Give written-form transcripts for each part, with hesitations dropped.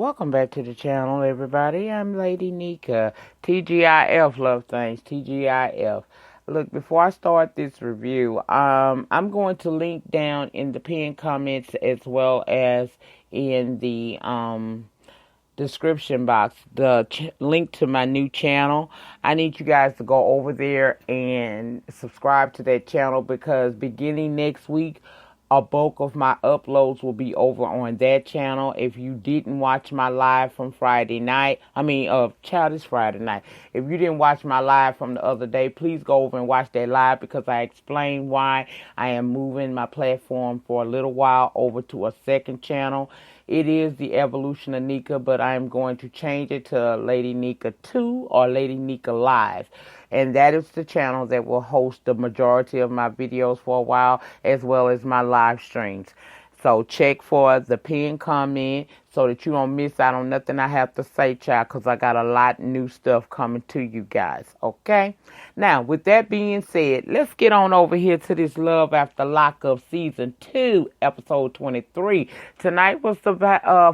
Welcome back to the channel, everybody. I'm Lady Nyca. TGIF, love things. TGIF. Look, before I start this review, I'm going to link down in the pinned comments as well as in the description box the link to my new channel. I need you guys to go over there and subscribe to that channel because beginning next week, a bulk of my uploads will be over on that channel. If you didn't watch my live from Friday night, this Friday night. If you didn't watch my live from the other day, please go over and watch that live because I explained why I am moving my platform for a little while over to a second channel. It is the evolution of Nyca, but I am going to change it to LadyNyca72 or LadyNyca Live. And that is the channel that will host the majority of my videos for a while, as well as my live streams. So check for the pinned comment so that you don't miss out on nothing I have to say, child, because I got a lot of new stuff coming to you guys, okay? Now, with that being said, let's get on over here to this Love After Lockup Season 2, Episode 23. Tonight was the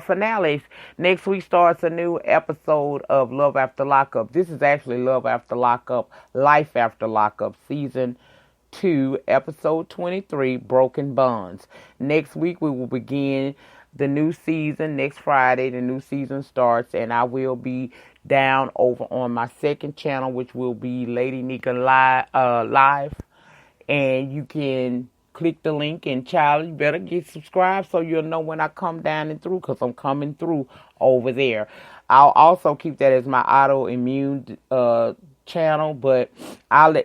finale. Next week starts a new episode of Love After Lockup. This is actually Love After Lockup, Life After Lockup, Season 2, Episode 23, Broken Bonds. Next week, we will begin the new season. Next Friday, the new season starts, and I will be down over on my second channel, which will be LadyNyca Live, and you can click the link, and child, you better get subscribed so you'll know when I come down and through, because I'm coming through over there. I'll also keep that as my autoimmune channel, but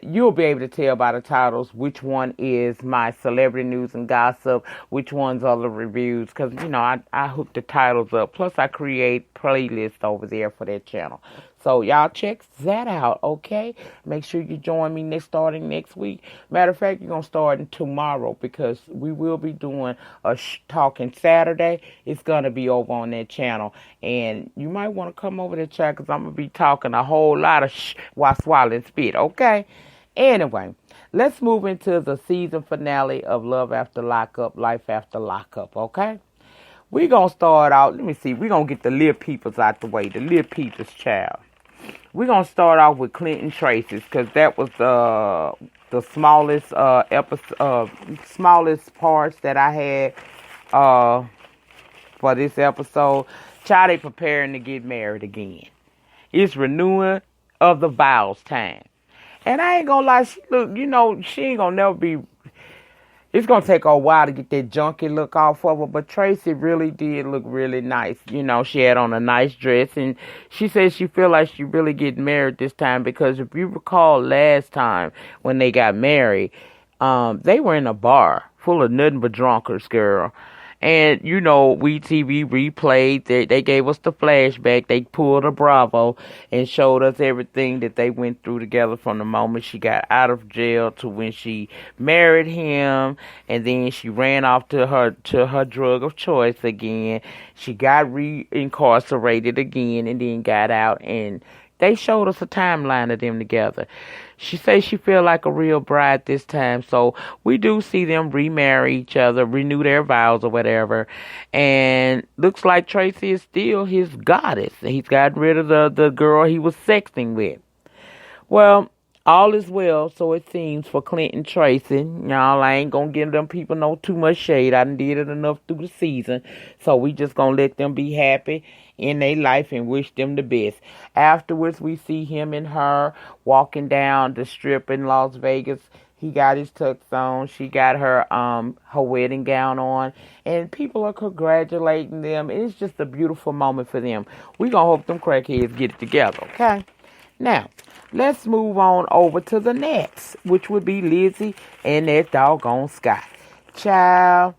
you'll be able to tell by the titles which one is my celebrity news and gossip, which ones are the reviews, because I hook the titles up. Plus I create playlists over there for that channel. So y'all check that out, okay? Make sure you join me starting next week. Matter of fact, you're going to start tomorrow because we will be doing a talking Saturday. It's going to be over on that channel. And you might want to come over there, chat, because I'm going to be talking a whole lot of while swallowing spit, okay? Anyway, let's move into the season finale of Love After Lockup, Life After Lockup, okay? We're going to start out, let me see, we're going to get the little peoples out the way, the little peoples, child. We're going to start off with Clinton Tracy's because that was the smallest smallest parts that I had for this episode. Child, they preparing to get married again. It's renewing of the vows time. And I ain't going to lie, she ain't going to never be... It's going to take her a while to get that junky look off of her, but Tracy really did look really nice. She had on a nice dress, and she said she feel like she really getting married this time because if you recall last time when they got married, they were in a bar full of nothing but drunkards, girl. And, we TV replayed, they gave us the flashback, they pulled a Bravo and showed us everything that they went through together from the moment she got out of jail to when she married him, and then she ran off to her drug of choice again. She got reincarcerated again and then got out, and they showed us a timeline of them together. She says she feel like a real bride this time. So we do see them remarry each other, renew their vows or whatever. And looks like Tracy is still his goddess. He's gotten rid of the girl he was sexting with. Well, all is well, so it seems, for Clinton Tracy. Y'all, I ain't gonna give them people no too much shade. I done did it enough through the season. So we just gonna let them be happy in their life and wish them the best. Afterwards, we see him and her walking down the strip in Las Vegas. He got his tux on. She got her wedding gown on. And people are congratulating them. It's just a beautiful moment for them. We gonna hope them crackheads get it together, okay? Now, let's move on over to the next, which would be Lizzie and that doggone Scott. Child,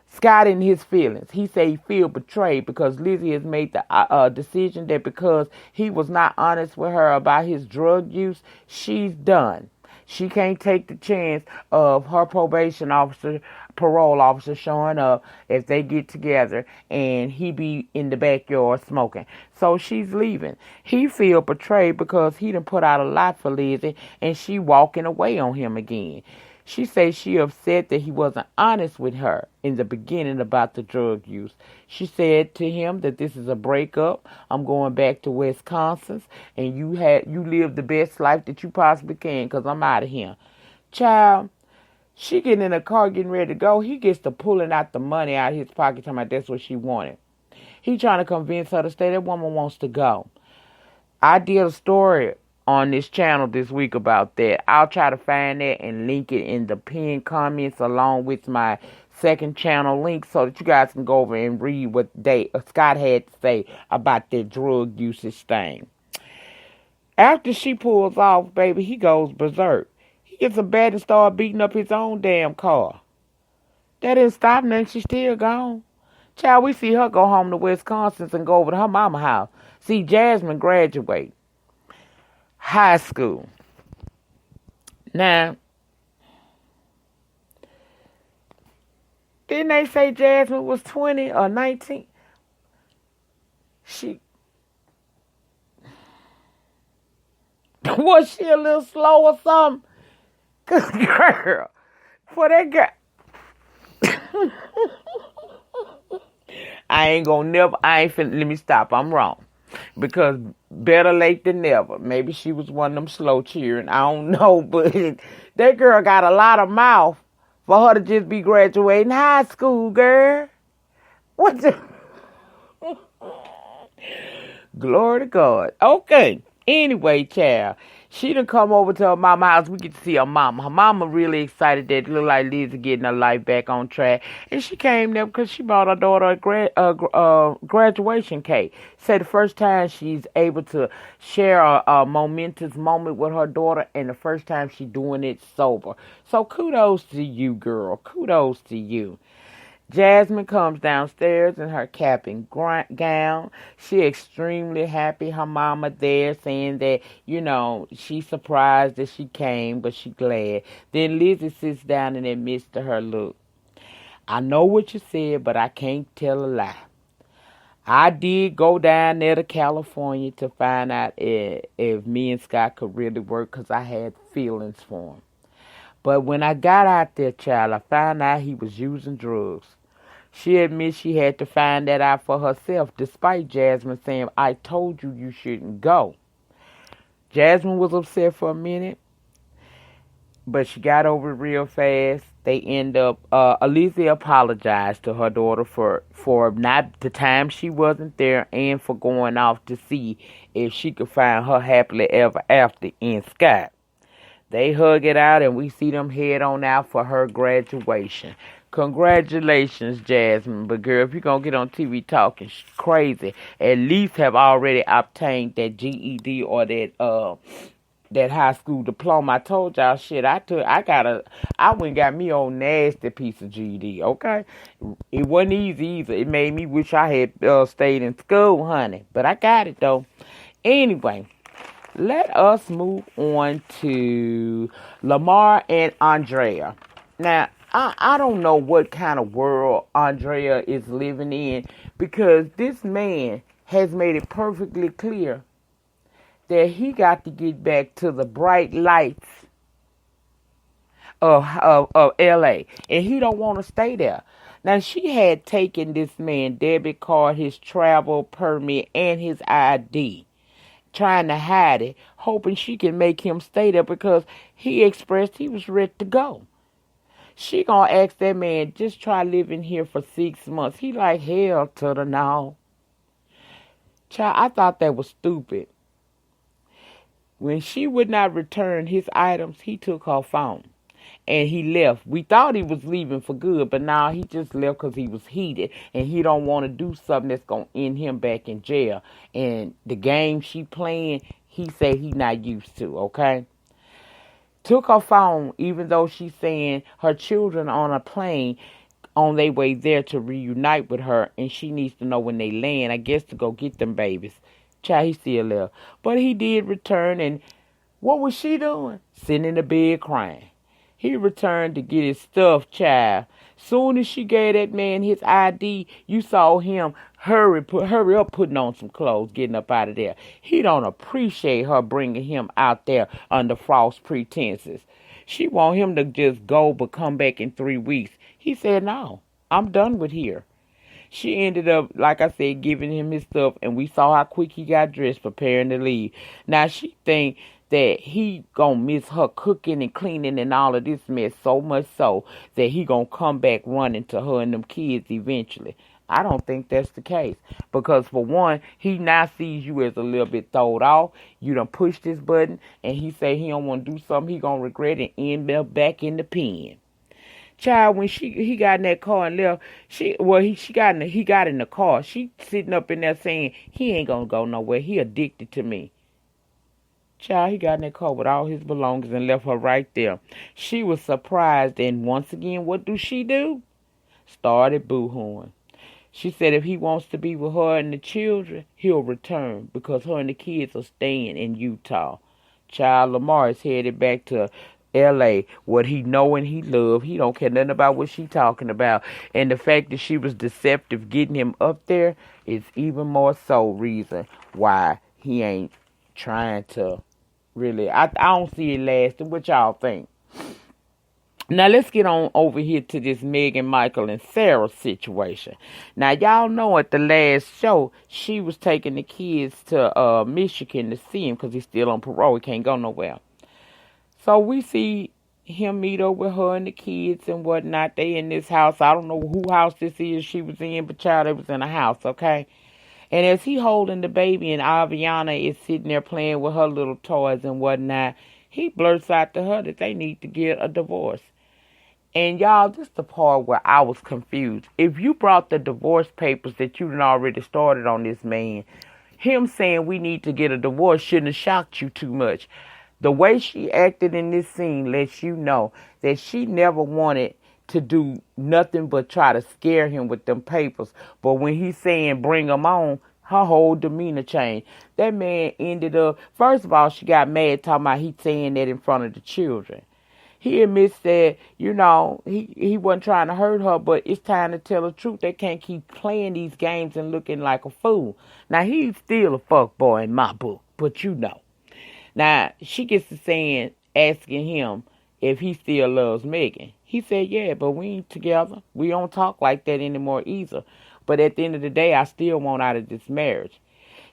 Scott in his feelings. He said he feel betrayed because Lizzie has made the decision that because he was not honest with her about his drug use, she's done. She can't take the chance of her parole officer showing up if they get together and he be in the backyard smoking. So she's leaving. He feel betrayed because he done put out a lot for Lizzie and she walking away on him again. She says she upset that he wasn't honest with her in the beginning about the drug use. She said to him that this is a breakup. I'm going back to Wisconsin, and you live the best life that you possibly can, because I'm out of here. Child, she getting in the car getting ready to go. He gets to pulling out the money out of his pocket, talking about that's what she wanted. He trying to convince her to stay. That woman wants to go. I did a story on this channel this week about that. I'll try to find that and link it in the pinned comments along with my second channel link so that you guys can go over and read what Scott had to say about that drug usage thing. After she pulls off, baby, he goes berserk. He gets a bat and starts beating up his own damn car. That didn't stop nothing. She's still gone. Child, we see her go home to Wisconsin and go over to her mama's house. See Jasmine graduate high school. Now, didn't they say Jasmine was 20 or 19? Was she a little slow or something? Cause girl, for that girl, let me stop. I'm wrong. Because better late than never. Maybe she was one of them slow cheering. I don't know, but that girl got a lot of mouth for her to just be graduating high school, girl. What the? Glory to God. Okay. Anyway, child, she done come over to her mama's house. We get to see her mama. Her mama really excited that it looked like Lizzie getting her life back on track. And she came there because she bought her daughter a graduation cake. Said the first time she's able to share a momentous moment with her daughter, and the first time she's doing it sober. So kudos to you, girl. Kudos to you. Jasmine comes downstairs in her cap and gown. She extremely happy. Her mama there saying that, she's surprised that she came, but she glad. Then Lizzie sits down and admits to her, look, I know what you said, but I can't tell a lie. I did go down there to California to find out if me and Scott could really work because I had feelings for him. But when I got out there, child, I found out he was using drugs. She admits she had to find that out for herself, despite Jasmine saying, I told you shouldn't go. Jasmine was upset for a minute, but she got over it real fast. They end up, Alicia apologized to her daughter for not the time she wasn't there and for going off to see if she could find her happily ever after in Scott. They hug it out and we see them head on out for her graduation. Congratulations, Jasmine. But girl, if you're going to get on TV talking crazy, at least have already obtained that GED or that high school diploma. I told y'all shit. I went and got me old nasty piece of GED, okay? It wasn't easy either. It made me wish I had stayed in school, honey. But I got it though. Anyway, let us move on to Lamar and Andrea. Now, I don't know what kind of world Andrea is living in, because this man has made it perfectly clear that he got to get back to the bright lights of L.A. and he don't want to stay there. Now, she had taken this man debit card, his travel permit, and his ID, trying to hide it, hoping she can make him stay there because he expressed he was ready to go. She gonna ask that man, just try living here for 6 months. He like, hell to the no. Child, I thought that was stupid. When she would not return his items, he took her phone and he left. We thought he was leaving for good, but now he just left because he was heated and he don't want to do something that's going to end him back in jail. And the game she playing, he said he not used to, okay? Took her phone, even though she's saying her children on a plane on their way there to reunite with her, and she needs to know when they land, I guess, to go get them babies. Child, he still left. But he did return, and what was she doing? Sitting in the bed crying. He returned to get his stuff, child. Soon as she gave that man his ID, you saw him hurry up putting on some clothes, getting up out of there. He don't appreciate her bringing him out there under false pretenses. She want him to just go but come back in 3 weeks. He said, no, I'm done with here. She ended up, like I said, giving him his stuff, and we saw how quick he got dressed, preparing to leave. Now, she think that he gonna miss her cooking and cleaning and all of this mess so much so that he gonna come back running to her and them kids eventually. I don't think that's the case. Because for one, he now sees you as a little bit throwed off. You done pushed this button, and he say he don't want to do something he gonna regret and end up back in the pen. Child, when he got in that car and left, he got in the car. She sitting up in there saying he ain't gonna go nowhere. He addicted to me. Child, he got in that car with all his belongings and left her right there. She was surprised, and once again, what do? Started boo-hooing. She said if he wants to be with her and the children, he'll return because her and the kids are staying in Utah. Child, Lamar is headed back to L.A. What he know and he love. He don't care nothing about what she talking about. And the fact that she was deceptive getting him up there is even more so reason why he ain't trying to really. I don't see it lasting. What y'all think? Now, let's get on over here to this Megan, Michael, and Sarah situation. Now, y'all know at the last show, she was taking the kids to Michigan to see him because he's still on parole. He can't go nowhere. So we see him meet up with her and the kids and whatnot. They in this house. I don't know who house this is she was in, but child, it was in a house, okay? And as he holding the baby and Aviana is sitting there playing with her little toys and whatnot, he blurts out to her that they need to get a divorce. And y'all, this is the part where I was confused. If you brought the divorce papers that you done already started on this man, him saying we need to get a divorce shouldn't have shocked you too much. The way she acted in this scene lets you know that she never wanted to do nothing but try to scare him with them papers. But when he's saying bring them on, her whole demeanor changed. That man ended up, first of all, she got mad talking about he saying that in front of the children. He admits that, he wasn't trying to hurt her, but it's time to tell the truth. They can't keep playing these games and looking like a fool. Now, he's still a fuckboy in my book, but Now, she gets to saying, asking him if he still loves Megan. He said, yeah, but we ain't together. We don't talk like that anymore either. But at the end of the day, I still want out of this marriage.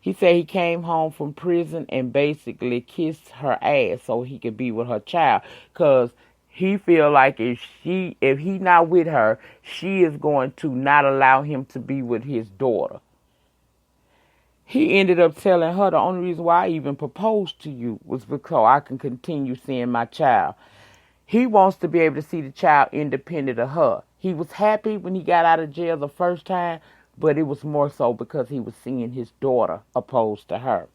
He said he came home from prison and basically kissed her ass so he could be with her child. Because he feel like if he not with her, she is going to not allow him to be with his daughter. He ended up telling her the only reason why I even proposed to you was because I can continue seeing my child. He wants to be able to see the child independent of her. He was happy when he got out of jail the first time, but it was more so because he was seeing his daughter opposed to her.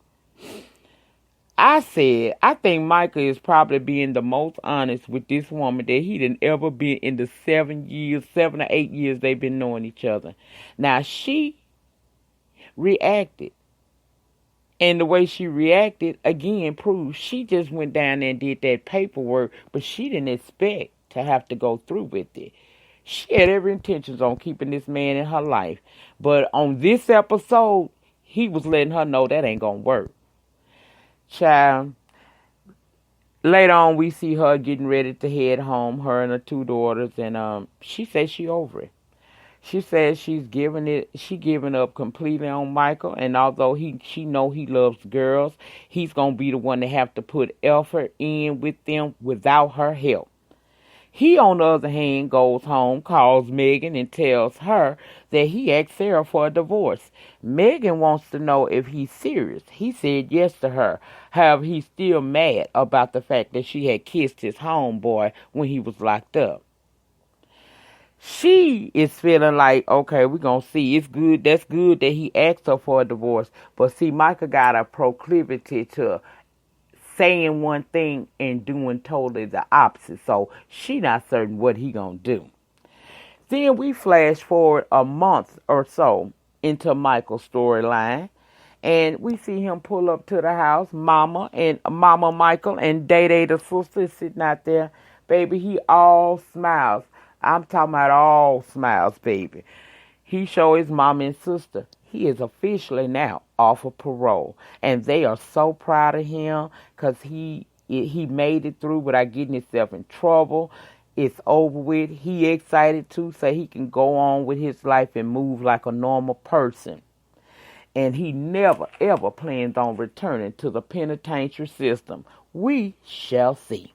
I think Nyca is probably being the most honest with this woman that he didn't ever be in the 7 or 8 years they've been knowing each other. Now, she reacted. And the way she reacted, again, proves she just went down there and did that paperwork, but she didn't expect to have to go through with it. She had every intentions on keeping this man in her life. But on this episode, he was letting her know that ain't going to work. Child, later on, we see her getting ready to head home, her and her 2 daughters, and she says she over it. She says she giving up completely on Michael, and although she know he loves girls, he's going to be the one to have to put effort in with them without her help. He, on the other hand, goes home, calls Megan, and tells her that he asked Sarah for a divorce. Megan wants to know if he's serious. He said yes to her. However, he's still mad about the fact that she had kissed his homeboy when he was locked up. She is feeling like, okay, we're going to see. It's good. That's good that he asked her for a divorce. But see, Micah got a proclivity to saying one thing and doing totally the opposite. So she not certain what he gonna do. Then we flash forward a month or so into Michael's storyline, and we see him pull up to the house. Mama Michael and Day the sister is sitting out there. Baby, he all smiles. I'm talking about all smiles, baby. He show his mama and sister he is officially now off of parole. And they are so proud of him because he he made it through without getting himself in trouble. It's over with. He excited too, so he can go on with his life and move like a normal person. And he never, ever plans on returning to the penitentiary system. We shall see.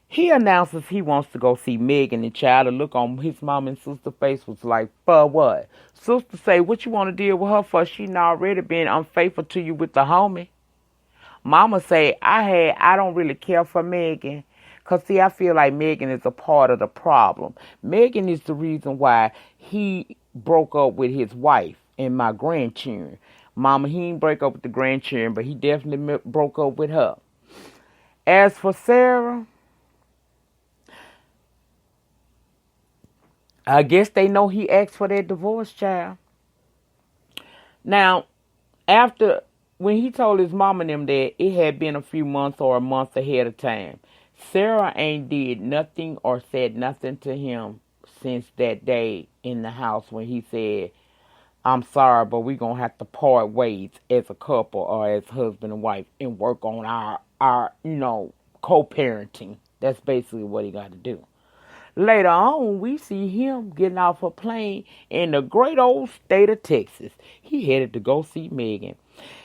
He announces he wants to go see Megan, and child, the look on his mom and sister face was like, for what? Sister say, what you want to deal with her for? She done already been unfaithful to you with the homie. Mama say, I don't really care for Megan. Because, see, I feel like Megan is a part of the problem. Megan is the reason why he broke up with his wife and my grandchildren. Mama, he didn't break up with the grandchildren, but he definitely broke up with her. As for Sarah, I guess they know he asked for that divorce, child. Now, when he told his mama and them that it had been a few months or a month ahead of time, Sarah ain't did nothing or said nothing to him since that day in the house when he said, I'm sorry, but we're going to have to part ways as a couple or as husband and wife and work on our co-parenting. That's basically what he got to do. Later on, we see him getting off a plane in the great old state of Texas. He headed to go see Megan.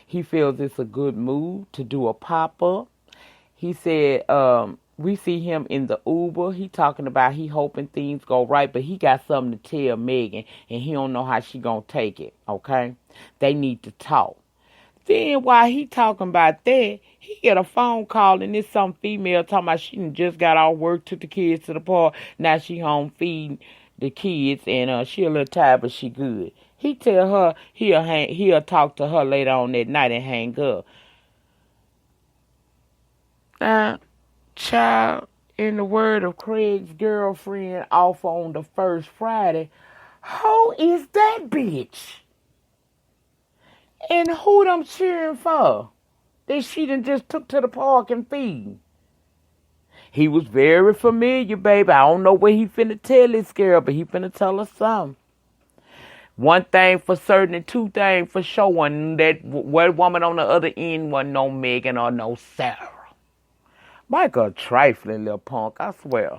He feels it's a good move to do a pop-up. He said, we see him in the Uber. He talking about he hoping things go right, but he got something to tell Megan, and he don't know how she gonna take it, okay? They need to talk. Then while he talking about that, he get a phone call, and it's some female talking about she just got off work, took the kids to the park. Now she home feeding the kids, and she a little tired, but she good. He tell her he'll talk to her later on that night and hang up. Now, child, in the word of Craig's girlfriend off on the first Friday, who is that bitch? And who them cheering for? That she done just took to the park and feed. He was very familiar, baby. I don't know what he finna tell this girl, but he finna tell her something. One thing for certain and two things for sure. One, that one woman on the other end wasn't no Megan or no Sarah. Michael, a trifling little punk, I swear.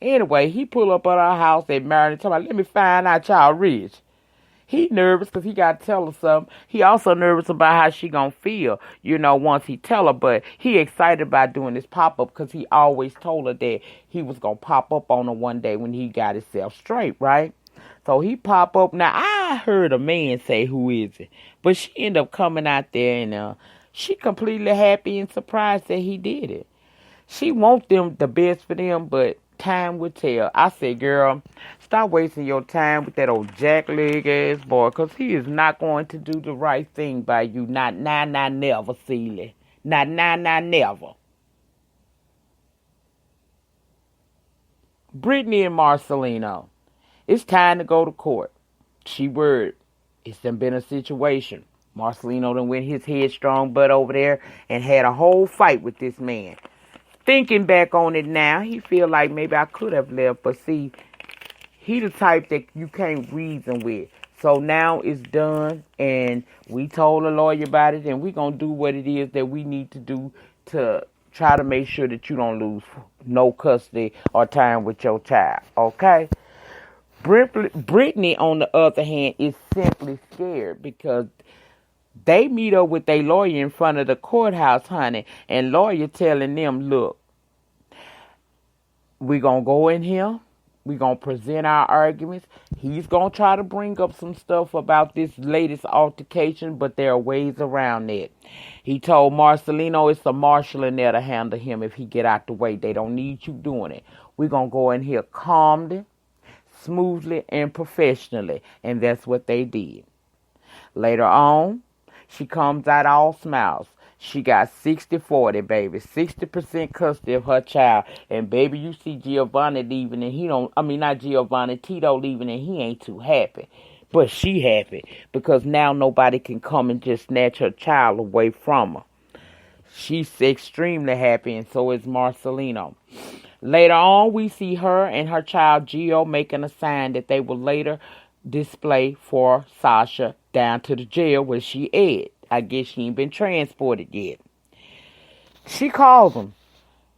Anyway, he pull up at our house at Maryland and talking about, let me find out y'all rich. He nervous because he got to tell her something. He also nervous about how she going to feel, once he tell her. But he excited about doing this pop-up because he always told her that he was going to pop up on her one day when he got himself straight, right? So he pop up. Now, I heard a man say, who is it? But she ended up coming out there and she completely happy and surprised that he did it. She wants them the best for them, but time will tell. I said, girl, stop wasting your time with that old jackleg ass boy, because he is not going to do the right thing by you. Not now, never, Celie. Not now, never. Brittany and Marcelino. It's time to go to court. She worried. It's done been a situation. Marcelino done went his headstrong butt over there and had a whole fight with this man. Thinking back on it now, he feel like maybe I could have left, but see, he the type that you can't reason with. So now it's done, and we told the lawyer about it, and we going to do what it is that we need to do to try to make sure that you don't lose no custody or time with your child, okay? Brittany, on the other hand, is simply scared because they meet up with their lawyer in front of the courthouse, honey, and lawyer telling them, look, we're going to go in here. We're going to present our arguments. He's going to try to bring up some stuff about this latest altercation, but there are ways around it. He told Marcelino it's a marshal in there to handle him if he get out the way. They don't need you doing it. We're going to go in here calmly, smoothly, and professionally. And that's what they did. Later on, she comes out all smiles. She got 60-40, baby. 60% custody of her child. And, baby, you see Giovanni leaving and Tito leaving and he ain't too happy. But she happy because now nobody can come and just snatch her child away from her. She's extremely happy, and so is Marcelino. Later on, we see her and her child Gio making a sign that they will later display for Sasha down to the jail where she is. I guess she ain't been transported yet. She calls him.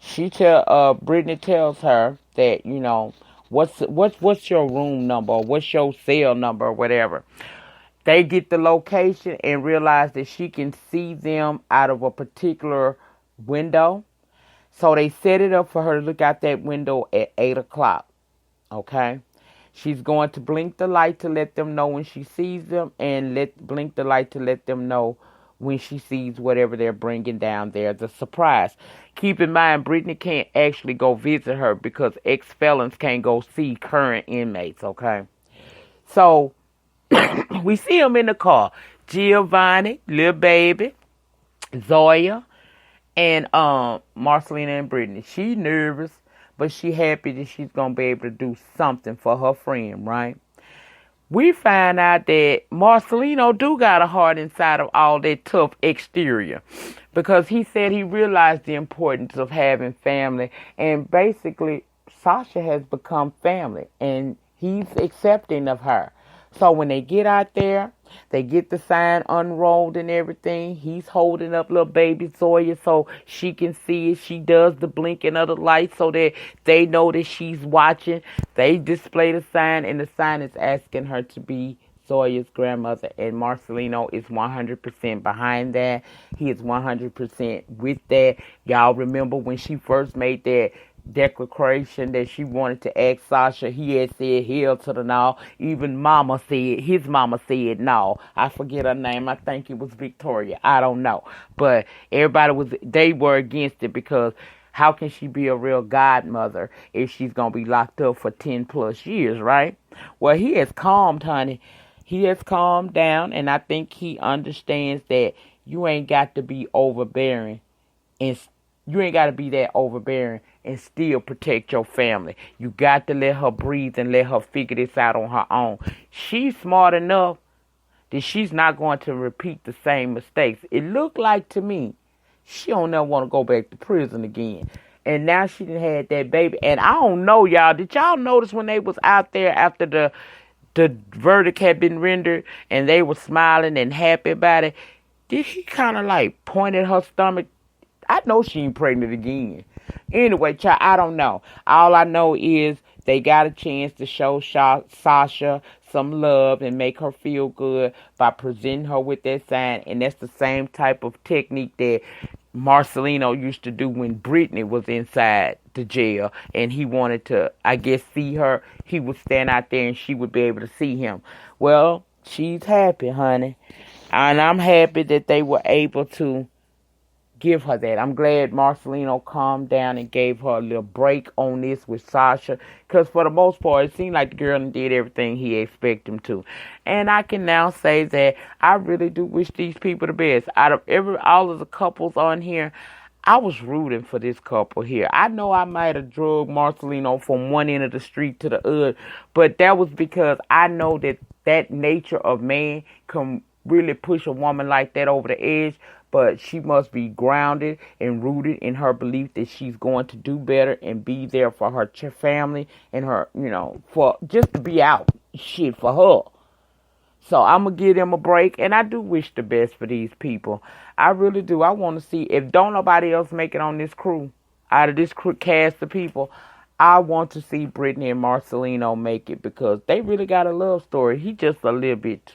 Brittany tells her that, what's your room number, or what's your cell number, or whatever. They get the location and realize that she can see them out of a particular window. So they set it up for her to look out that window at 8 o'clock. Okay? She's going to blink the light to let them know when she sees them, and blink the light to let them know when she sees whatever they're bringing down there, the surprise. Keep in mind, Brittany can't actually go visit her because ex-felons can't go see current inmates, okay? So, we see them in the car. Giovanni, Lil Baby, Zoya, and Marcelina and Brittany. She nervous, but she happy that she's going to be able to do something for her friend, right? We find out that Marcelino do got a heart inside of all that tough exterior, because he said he realized the importance of having family, and basically Sasha has become family, and he's accepting of her. So when they get out there, they get the sign unrolled and everything. He's holding up little baby Zoya so she can see it. She does the blinking of the light so that they know that she's watching. They display the sign, and the sign is asking her to be Zoya's grandmother. And Marcelino is 100% behind that. He is 100% with that. Y'all remember when she first made that declaration that she wanted to ask Sasha, he had said hell to the no. Even his mama said no. I forget her name. I think it was Victoria. I don't know. But they were against it, because how can she be a real godmother if she's going to be locked up for 10 plus years, right? Well, he has calmed, honey. He has calmed down, and I think he understands that you ain't got to be overbearing, and you ain't got to be that overbearing and still protect your family. You got to let her breathe and let her figure this out on her own. She's smart enough that she's not going to repeat the same mistakes. It looked like to me she don't never want to go back to prison again. And now she done had that baby. And I don't know, y'all. Did y'all notice when they was out there after the verdict had been rendered and they were smiling and happy about it? Did he kind of like point at her stomach? I know she ain't pregnant again. Anyway, child, I don't know. All I know is they got a chance to show Sasha some love and make her feel good by presenting her with that sign. And that's the same type of technique that Marcelino used to do when Brittany was inside the jail and he wanted to, I guess, see her. He would stand out there and she would be able to see him. Well, she's happy, honey. And I'm happy that they were able to give her that. I'm glad Marcelino calmed down and gave her a little break on this with Sasha, because for the most part, it seemed like the girl did everything he expected him to. And I can now say that I really do wish these people the best. Out of all of the couples on here, I was rooting for this couple here. I know I might have drugged Marcelino from one end of the street to the other, but that was because I know that nature of man can really push a woman like that over the edge. But she must be grounded and rooted in her belief that she's going to do better and be there for her family and her, for just to be out shit for her. So I'm going to give them a break. And I do wish the best for these people. I really do. I want to see, if don't nobody else make it on this crew, out of this cast of people, I want to see Brittany and Marcelino make it, because they really got a love story. He just a little bit,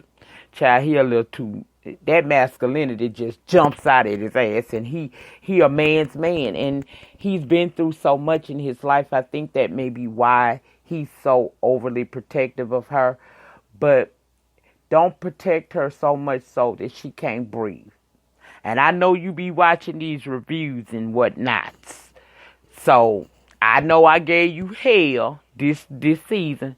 child, he a little too, that masculinity just jumps out at his ass, and he a man's man, and he's been through so much in his life. I think that may be why he's so overly protective of her, but don't protect her so much so that she can't breathe. And I know you be watching these reviews and whatnots, so I know I gave you hell this season.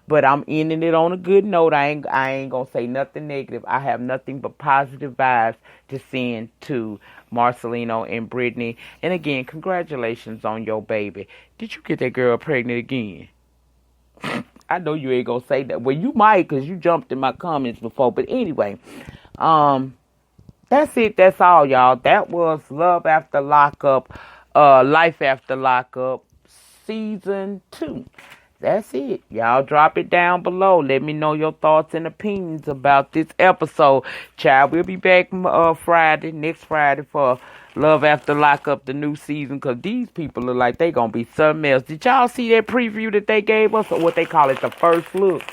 But I'm ending it on a good note. I ain't gonna say nothing negative. I have nothing but positive vibes to send to Marcelino and Brittany. And again, congratulations on your baby. Did you get that girl pregnant again? I know you ain't gonna say that. Well, you might, because you jumped in my comments before. But anyway, that's it. That's all, y'all. That was Love After Lockup, Life After Lockup, Season 2. That's it. Y'all drop it down below. Let me know your thoughts and opinions about this episode. Child, we'll be back next Friday for Love after Lockup, the new season, because these people look like they going to be something else. Did y'all see that preview that they gave us, or what they call it, the first look?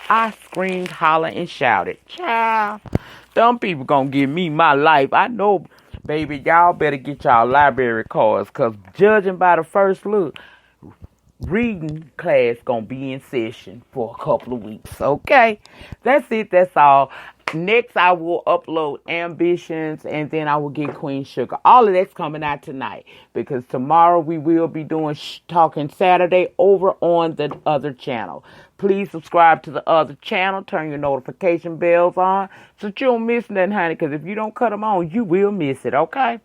I screamed, hollered, and shouted. Child, them people going to give me my life. I know, baby, y'all better get y'all library cards, because judging by the first look, reading class gonna be in session for a couple of weeks. Okay, that's it. That's all. Next, I will upload Ambitions, and then I will get Queen Sugar. All of that's coming out tonight, because tomorrow we will be doing Talking Saturday over on the other channel. Please subscribe to the other channel. Turn your notification bells on so that you don't miss nothing, honey, because if you don't cut them on, you will miss it. Okay?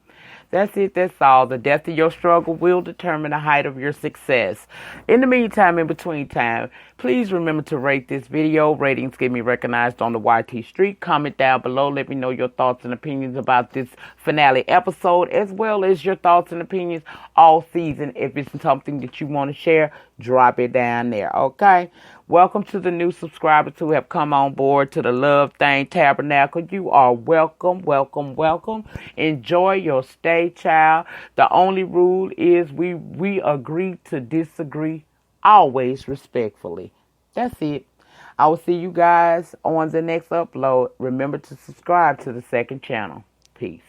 That's it. That's all. The depth of your struggle will determine the height of your success. In the meantime, in between time, please remember to rate this video. Ratings get me recognized on the YT Street. Comment down below. Let me know your thoughts and opinions about this finale episode, as well as your thoughts and opinions all season. If it's something that you want to share, drop it down there. Okay? Welcome to the new subscribers who have come on board to the Love Thing Tabernacle. You are welcome, welcome, welcome. Enjoy your stay, child. The only rule is we agree to disagree, always respectfully. That's it. I will see you guys on the next upload. Remember to subscribe to the second channel. Peace.